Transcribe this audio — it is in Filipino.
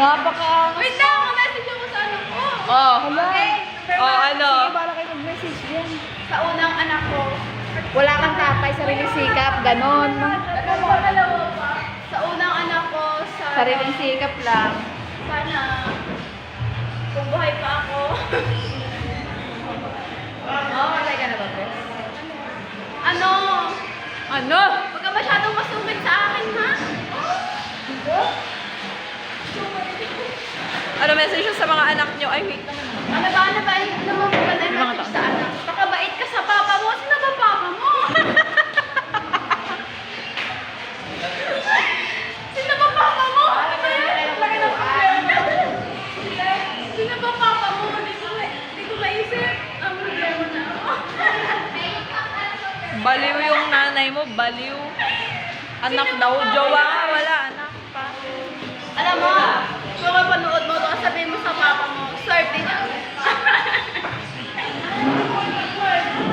Napaka... Wait lang, message ako sa anak ko. Oh. Okay. Ano? Sige, para kayo mag-message dyan. Sa unang anak ko. Wala kang tatay, sariling sikap, ganon. Dalawa pa. Sa unang anak ko, Sariling sikap lang. sana kung buhay pa ako. Patay ka na ba, Bes? Ano? Ano? Huwag ka masyadong masungit sa akin, ha? Ano message yun sa mga anak nyo? Ay, wait naman. Ano ba? Ano mo ba na message sa anak? Pakabait ka sa papa mo. Sino ba papa mo? Sino ba papa mo? Ano ba yan? Laki ng problema. Sino ba papa mo? Hindi ko maisip. Ang problema na ako. Baliw yung nanay mo, baliw. Anak daw, jowa nga, wala, anak pa. Alam mo,